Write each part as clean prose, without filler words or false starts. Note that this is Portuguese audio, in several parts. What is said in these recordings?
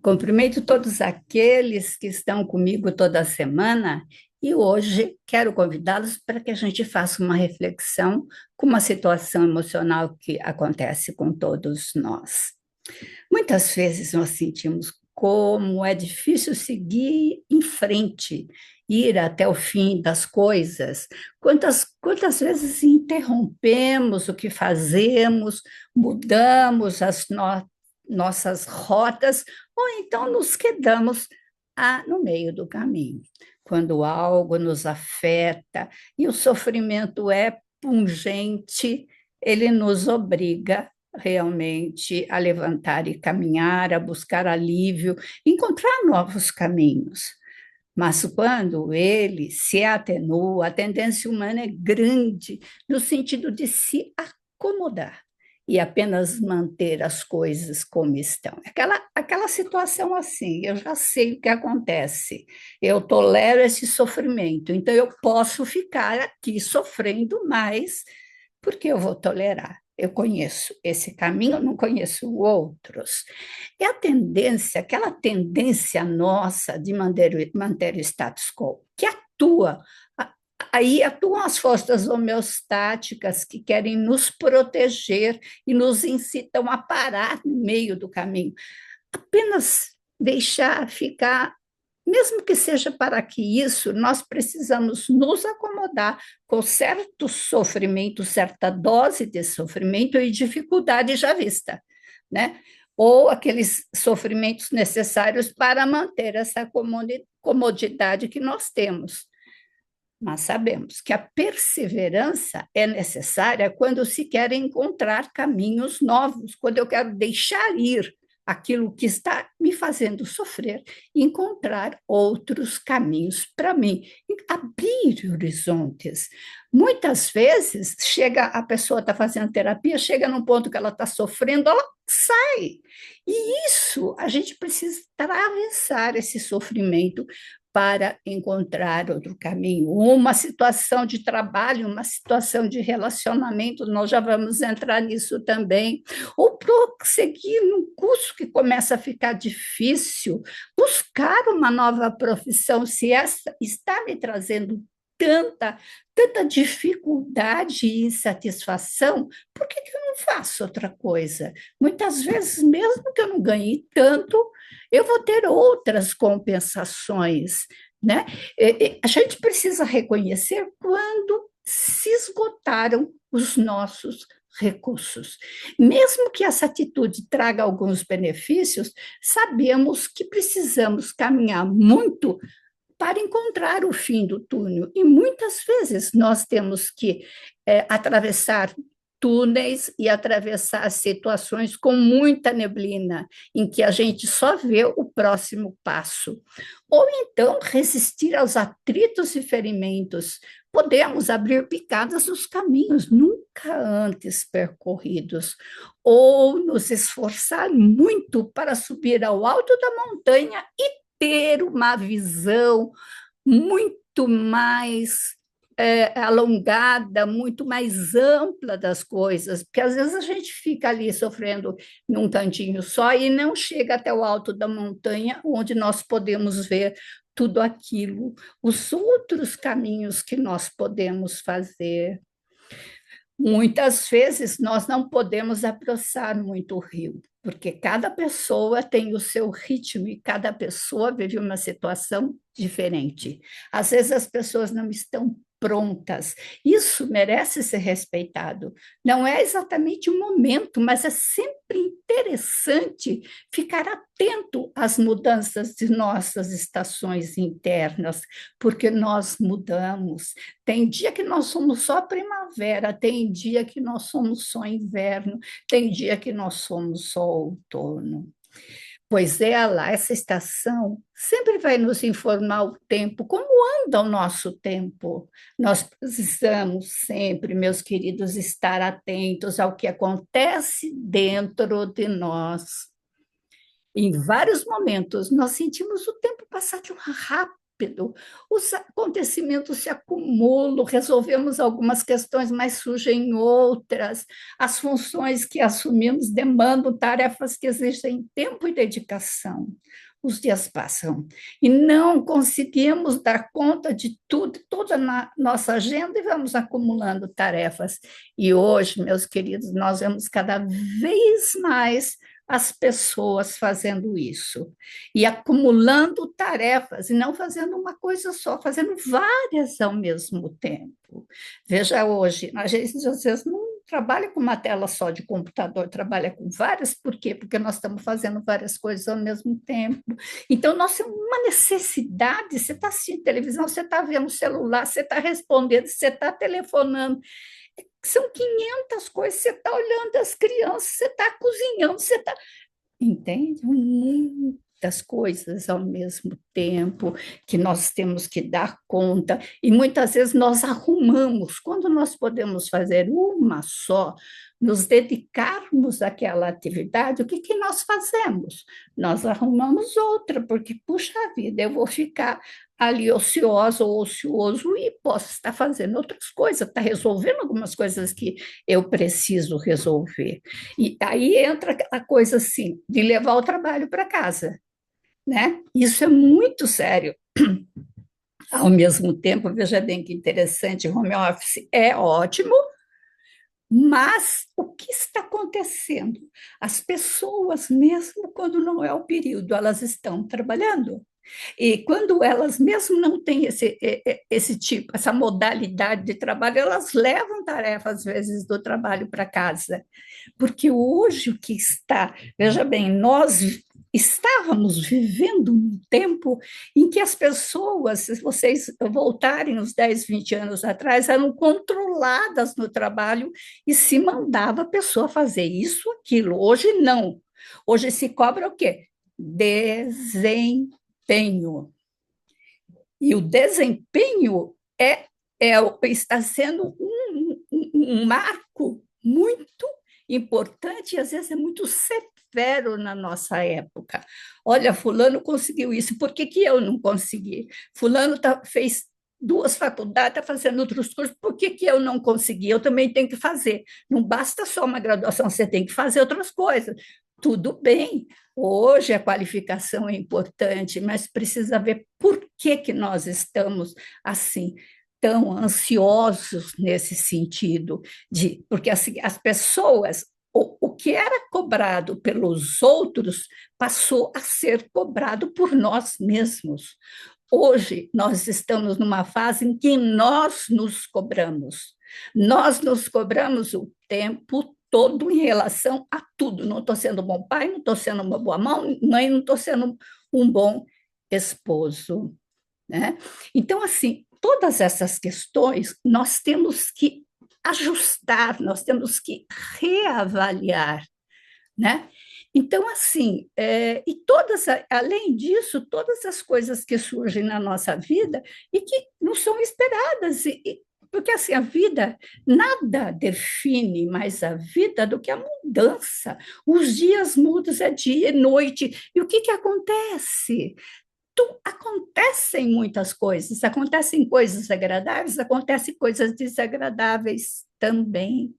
Cumprimento todos aqueles que estão comigo toda semana e hoje quero convidá-los para que a gente faça uma reflexão com uma situação emocional que acontece com todos nós. Muitas vezes nós sentimos como é difícil seguir em frente, ir até o fim das coisas. Quantas vezes interrompemos o que fazemos, mudamos nossas rotas, ou então nos quedamos no meio do caminho. Quando algo nos afeta e o sofrimento é pungente, ele nos obriga realmente a levantar e caminhar, a buscar alívio, encontrar novos caminhos. Mas quando ele se atenua, a tendência humana é grande, no sentido de se acomodar e apenas manter as coisas como estão. Aquela situação assim, eu já sei o que acontece, eu tolero esse sofrimento, então eu posso ficar aqui sofrendo mais, porque eu vou tolerar. Eu conheço esse caminho, eu não conheço outros. É a tendência, aquela tendência nossa de manter o status quo, que atua. Aí atuam as forças homeostáticas que querem nos proteger e nos incitam a parar no meio do caminho. Apenas deixar ficar, mesmo que seja para que isso, nós precisamos nos acomodar com certo sofrimento, certa dose de sofrimento e dificuldade já vista, né? Ou aqueles sofrimentos necessários para manter essa comodidade que nós temos. Mas sabemos que a perseverança é necessária quando se quer encontrar caminhos novos, quando eu quero deixar ir aquilo que está me fazendo sofrer, encontrar outros caminhos para mim, abrir horizontes. Muitas vezes chega a pessoa está fazendo terapia, chega num ponto que ela está sofrendo, ela sai. E isso a gente precisa atravessar esse sofrimento para encontrar outro caminho. Uma situação de trabalho, uma situação de relacionamento, nós já vamos entrar nisso também. Ou prosseguir num curso que começa a ficar difícil, buscar uma nova profissão, se essa está me trazendo tanta dificuldade e insatisfação, por que eu não faço outra coisa? Muitas vezes, mesmo que eu não ganhe tanto, eu vou ter outras compensações, né? A gente precisa reconhecer quando se esgotaram os nossos recursos. Mesmo que essa atitude traga alguns benefícios, sabemos que precisamos caminhar muito para encontrar o fim do túnel. E muitas vezes nós temos que atravessar túneis e atravessar situações com muita neblina, em que a gente só vê o próximo passo. Ou então resistir aos atritos e ferimentos. Podemos abrir picadas nos caminhos nunca antes percorridos, ou nos esforçar muito para subir ao alto da montanha e ter uma visão muito mais alongada, muito mais ampla das coisas, porque às vezes a gente fica ali sofrendo num cantinho só e não chega até o alto da montanha, onde nós podemos ver tudo aquilo, os outros caminhos que nós podemos fazer. Muitas vezes nós não podemos aproximar muito o rio, porque cada pessoa tem o seu ritmo e cada pessoa vive uma situação diferente. Às vezes as pessoas não estão prontas. Isso merece ser respeitado. Não é exatamente o momento, mas é sempre interessante ficar atento às mudanças de nossas estações internas, porque nós mudamos. Tem dia que nós somos só primavera, tem dia que nós somos só inverno, tem dia que nós somos só outono. Pois ela, essa estação, sempre vai nos informar o tempo, como anda o nosso tempo. Nós precisamos sempre, meus queridos, estar atentos ao que acontece dentro de nós. Em vários momentos, nós sentimos o tempo passar tão rápido, rápido, os acontecimentos se acumulam, resolvemos algumas questões, mas surgem outras, as funções que assumimos demandam tarefas que exigem tempo e dedicação. Os dias passam e não conseguimos dar conta de tudo, toda a nossa agenda e vamos acumulando tarefas. E hoje, meus queridos, nós vemos cada vez mais as pessoas fazendo isso e acumulando tarefas e não fazendo uma coisa só, fazendo várias ao mesmo tempo. Veja hoje, a gente às vezes não trabalha com uma tela só de computador, trabalha com várias, por quê? Porque nós estamos fazendo várias coisas ao mesmo tempo. Então, nós temos uma necessidade, você está assistindo televisão, você está vendo o celular, você está respondendo, você está telefonando, são 500 coisas, você está olhando as crianças, você está cozinhando, você está... Entende? Muitas coisas ao mesmo tempo que nós temos que dar conta, e muitas vezes nós arrumamos, quando nós podemos fazer uma só, nos dedicarmos àquela atividade, o que, que nós fazemos? Nós arrumamos outra, porque, puxa vida, eu vou ficar ali ociosa ou ocioso e posso estar fazendo outras coisas, estar resolvendo algumas coisas que eu preciso resolver. E aí entra aquela coisa assim, de levar o trabalho para casa, né? Isso é muito sério. Ao mesmo tempo, veja bem que interessante, home office é ótimo, mas o que está acontecendo? As pessoas, mesmo quando não é o período, elas estão trabalhando. E quando elas mesmo não têm esse tipo, essa modalidade de trabalho, elas levam tarefas, às vezes, do trabalho para casa. Porque hoje o que está, veja bem, nós estávamos vivendo um tempo em que as pessoas, se vocês voltarem uns 10, 20 anos atrás, eram controladas no trabalho e se mandava a pessoa fazer isso, aquilo. Hoje não. Hoje se cobra o quê? Desempenho. E o desempenho está sendo um marco muito importante e às vezes é muito severo na nossa época. Olha, fulano conseguiu isso, por que, que eu não consegui? Fulano fez duas faculdades, está fazendo outros cursos, por que, que eu não consegui? Eu também tenho que fazer. Não basta só uma graduação, você tem que fazer outras coisas. Tudo bem, hoje a qualificação é importante, mas precisa ver por que, que nós estamos assim, tão ansiosos nesse sentido, porque assim, as pessoas, o que era cobrado pelos outros passou a ser cobrado por nós mesmos. Hoje nós estamos numa fase em que nós nos cobramos. Nós nos cobramos o tempo todo em relação a tudo. Não estou sendo um bom pai, não estou sendo uma boa mãe, não estou sendo um bom esposo, né? Então, assim, todas essas questões nós temos que ajustar, nós temos que reavaliar, né? Então, assim, e todas, além disso, todas as coisas que surgem na nossa vida e que não são esperadas, porque assim, a vida, nada define mais a vida do que a mudança. Os dias mudam, é dia e noite, e o que, que acontece? Acontecem muitas coisas, acontecem coisas agradáveis, acontecem coisas desagradáveis também.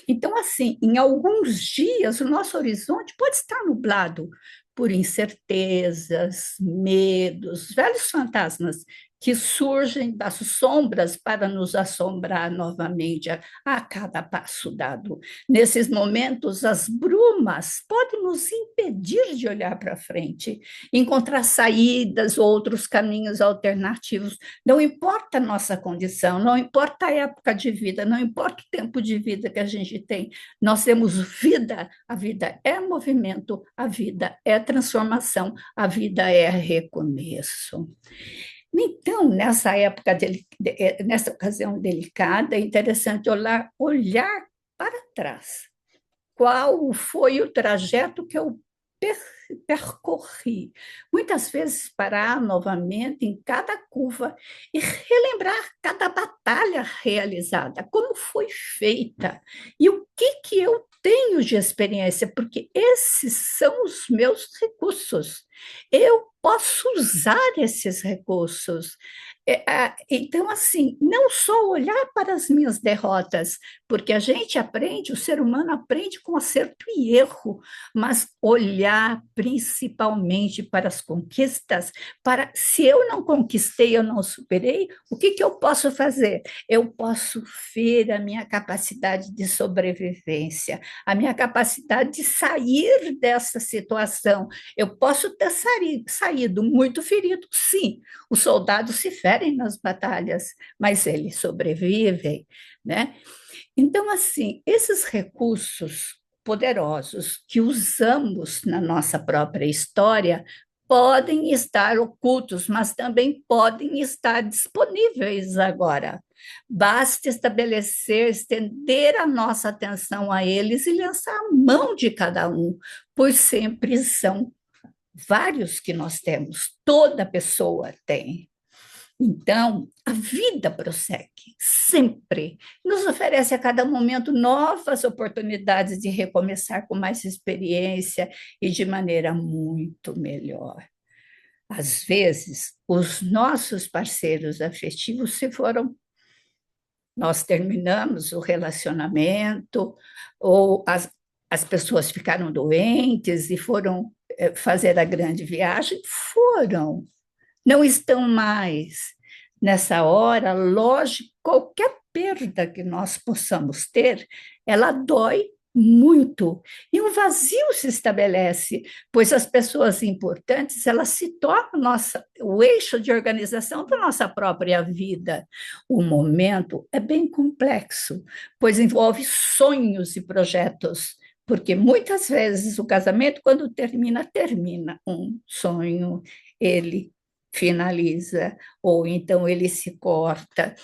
Então, assim, em alguns dias, o nosso horizonte pode estar nublado por incertezas, medos, velhos fantasmas que surgem das sombras para nos assombrar novamente a cada passo dado. Nesses momentos, as brumas podem nos impedir de olhar para frente, encontrar saídas, outros caminhos alternativos. Não importa a nossa condição, não importa a época de vida, não importa o tempo de vida que a gente tem, nós temos vida, a vida é movimento, a vida é transformação, a vida é recomeço. Então, nessa época, nessa ocasião delicada, é interessante olhar para trás. Qual foi o trajeto que eu percorri. Muitas vezes parar novamente em cada curva e relembrar cada batalha realizada, como foi feita e o que eu tenho de experiência, porque esses são os meus recursos. Eu posso usar esses recursos. Então, assim, não só olhar para as minhas derrotas, porque a gente aprende, o ser humano aprende com acerto e erro, mas olhar principalmente para as conquistas, para se eu não conquistei, eu não superei, o que eu posso fazer? Eu posso ver a minha capacidade de sobrevivência, a minha capacidade de sair dessa situação. Eu posso ter saído muito ferido, sim. Os soldados se ferem nas batalhas, mas eles sobrevivem, né? Então, assim, esses recursos poderosos que usamos na nossa própria história podem estar ocultos, mas também podem estar disponíveis agora. Basta estabelecer, estender a nossa atenção a eles e lançar a mão de cada um, pois sempre são vários que nós temos, toda pessoa tem. Então, a vida prossegue, sempre. Nos oferece a cada momento novas oportunidades de recomeçar com mais experiência e de maneira muito melhor. Às vezes, os nossos parceiros afetivos se foram, nós terminamos o relacionamento, ou as pessoas ficaram doentes e foram fazer a grande viagem, foram, não estão mais. Nessa hora, lógico, qualquer perda que nós possamos ter, ela dói muito. E um vazio se estabelece, pois as pessoas importantes, elas se tornam o eixo de organização da nossa própria vida. O momento é bem complexo, pois envolve sonhos e projetos, porque muitas vezes o casamento, quando termina, termina um sonho, ele finaliza, ou então ele se corta.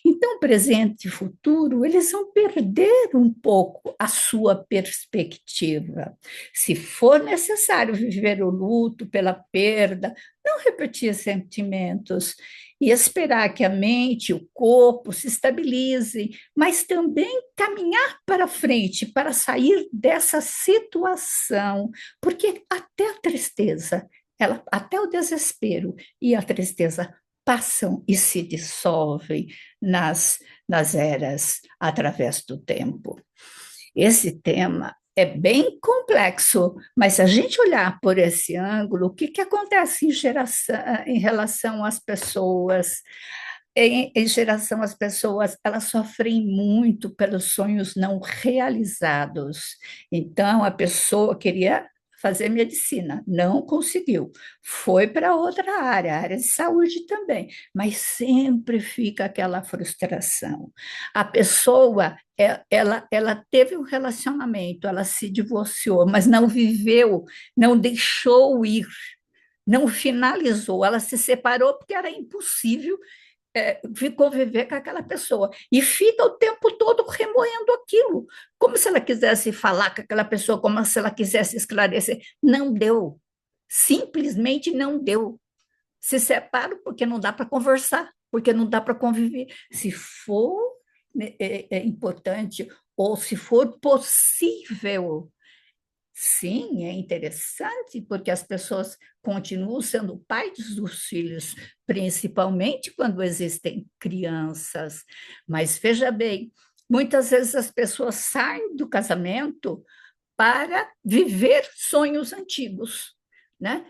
Então, presente e futuro, eles vão perder um pouco a sua perspectiva. Se for necessário viver o luto pela perda, não repetir sentimentos e esperar que a mente e o corpo se estabilizem, mas também caminhar para frente para sair dessa situação, porque até a tristeza, até o desespero e a tristeza passam e se dissolvem nas eras através do tempo. Esse tema é bem complexo, mas se a gente olhar por esse ângulo, o que acontece em relação às pessoas? Em geração, as pessoas elas sofrem muito pelos sonhos não realizados. Então, a pessoa queria fazer medicina, não conseguiu, foi para outra área, a área de saúde também, mas sempre fica aquela frustração. A pessoa, ela teve um relacionamento, ela se divorciou, mas não viveu, não deixou ir, não finalizou, ela se separou porque era impossível conviver com aquela pessoa. E fica o tempo todo remoendo aquilo, como se ela quisesse falar com aquela pessoa, como se ela quisesse esclarecer. Não deu. Simplesmente não deu. Se separam porque não dá para conversar, porque não dá para conviver. Se for importante, ou se for possível. Sim, é interessante, porque as pessoas continuam sendo pais dos filhos, principalmente quando existem crianças. Mas veja bem, muitas vezes as pessoas saem do casamento para viver sonhos antigos. Né?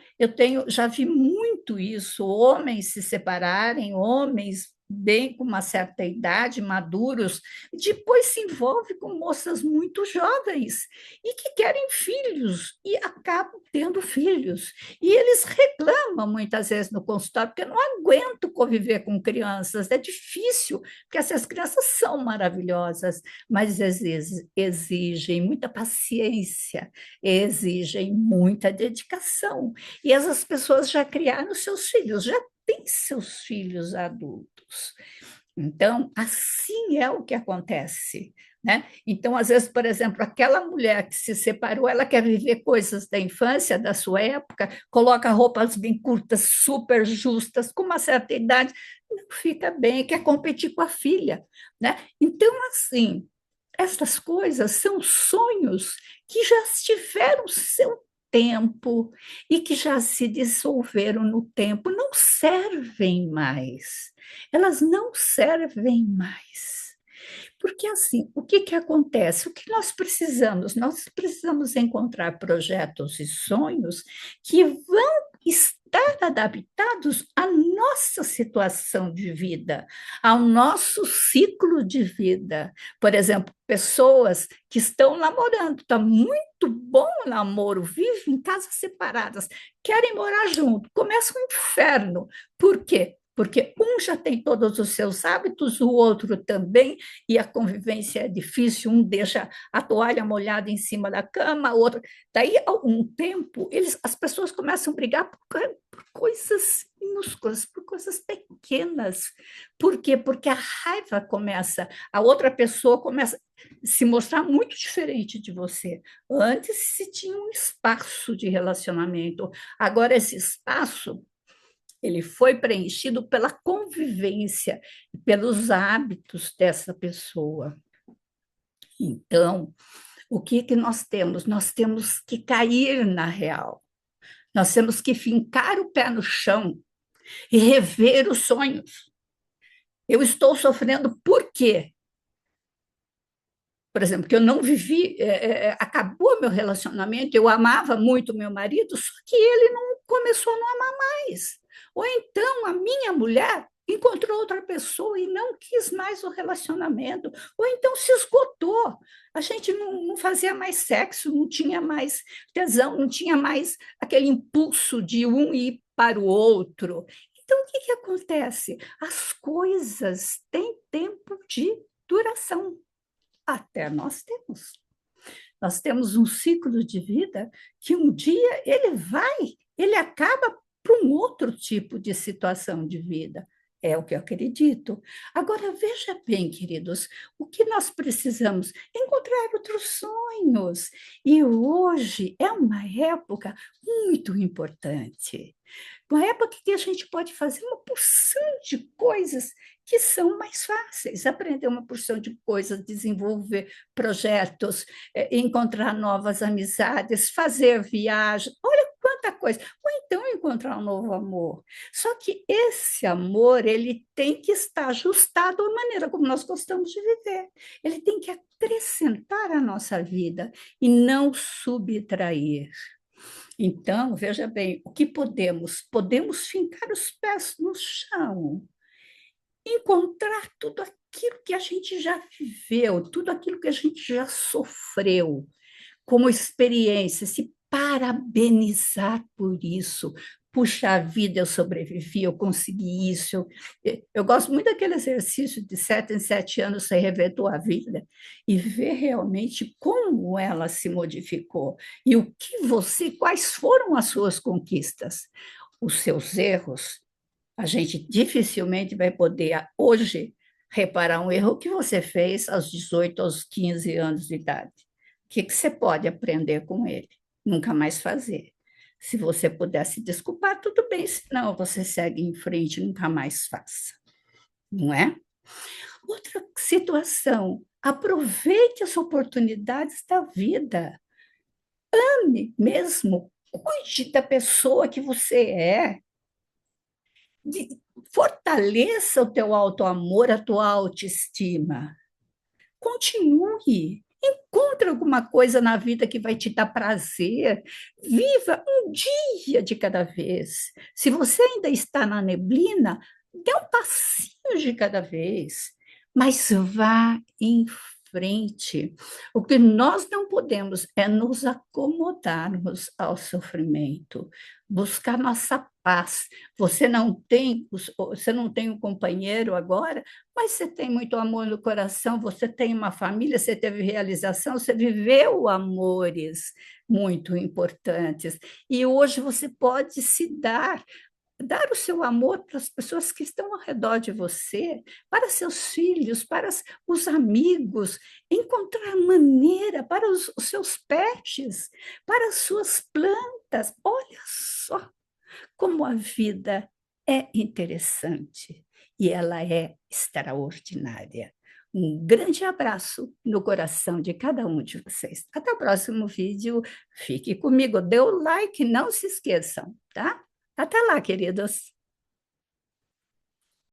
Já vi muito isso, homens se separarem, homens bem com uma certa idade, maduros, depois se envolve com moças muito jovens e que querem filhos e acabam tendo filhos. E eles reclamam muitas vezes no consultório, porque não aguento conviver com crianças, é difícil, porque essas crianças são maravilhosas, mas exigem muita paciência, exigem muita dedicação. E essas pessoas já criaram seus filhos, já têm seus filhos adultos. Então, assim é o que acontece. né? Então, às vezes, por exemplo, aquela mulher que se separou, ela quer viver coisas da infância, da sua época, coloca roupas bem curtas, super justas, com uma certa idade, não fica bem, quer competir com a filha, né? Então, assim, essas coisas são sonhos que já tiveram seu tempo e que já se dissolveram no tempo, não servem mais. Elas não servem mais. Porque, assim, o que acontece? O que nós precisamos? Nós precisamos encontrar projetos e sonhos que vão estar adaptados à nossa situação de vida, ao nosso ciclo de vida. Por exemplo, pessoas que estão namorando, está muito bom o namoro, vivem em casas separadas, querem morar junto, começa um inferno. Por quê? Porque um já tem todos os seus hábitos, o outro também, e a convivência é difícil, um deixa a toalha molhada em cima da cama, o outro. Daí, a um tempo, as pessoas começam a brigar por coisas minúsculas, por coisas pequenas. Por quê? Porque a raiva começa, a outra pessoa começa a se mostrar muito diferente de você. Antes se tinha um espaço de relacionamento, agora esse espaço ele foi preenchido pela convivência, pelos hábitos dessa pessoa. Então, o que nós temos? Nós temos que cair na real. Nós temos que fincar o pé no chão e rever os sonhos. Eu estou sofrendo por quê? Por exemplo, que eu não vivi, acabou meu relacionamento, eu amava muito meu marido, só que ele não começou a não amar mais. Ou então a minha mulher encontrou outra pessoa e não quis mais o relacionamento, ou então se esgotou. A gente não fazia mais sexo, não tinha mais tesão, não tinha mais aquele impulso de um ir para o outro. Então, o que acontece? As coisas têm tempo de duração. Até nós temos. Nós temos um ciclo de vida que um dia ele acaba para um outro tipo de situação de vida. É o que eu acredito. Agora, veja bem, queridos, o que nós precisamos? Encontrar outros sonhos. E hoje é uma época muito importante. Uma época que a gente pode fazer uma porção de coisas que são mais fáceis, aprender uma porção de coisas, desenvolver projetos, encontrar novas amizades, fazer viagem, olha quanta coisa. Ou então encontrar um novo amor. Só que esse amor, ele tem que estar ajustado à maneira como nós gostamos de viver. Ele tem que acrescentar à nossa vida e não subtrair. Então, veja bem, o que podemos? Podemos fincar os pés no chão, encontrar tudo aquilo que a gente já viveu, tudo aquilo que a gente já sofreu, como experiência, se parabenizar por isso. Puxa vida, eu sobrevivi, eu consegui isso. Eu gosto muito daquele exercício de 7 em 7 anos você rever tua vida e ver realmente como ela se modificou e o que você, quais foram as suas conquistas, os seus erros. A gente dificilmente vai poder hoje reparar um erro que você fez aos 18, aos 15 anos de idade. O que você pode aprender com ele? Nunca mais fazer. Se você puder se desculpar, tudo bem, senão você segue em frente, nunca mais faça. Não é? Outra situação, aproveite as oportunidades da vida. Ame mesmo, cuide da pessoa que você é. Fortaleça o teu autoamor, a tua autoestima. Continue. Encontre alguma coisa na vida que vai te dar prazer. Viva um dia de cada vez. Se você ainda está na neblina, dê um passinho de cada vez, mas vá em frente. O que nós não podemos é nos acomodarmos ao sofrimento, buscar nossa paz. Você não tem um companheiro agora, mas você tem muito amor no coração, você tem uma família, você teve realização, você viveu amores muito importantes. E hoje você pode se dar dar o seu amor para as pessoas que estão ao redor de você, para seus filhos, para os amigos, encontrar maneira para os seus pets, para as suas plantas. Olha só como a vida é interessante e ela é extraordinária. Um grande abraço no coração de cada um de vocês. Até o próximo vídeo. Fique comigo, dê o like, não se esqueçam, tá? Até lá, queridos.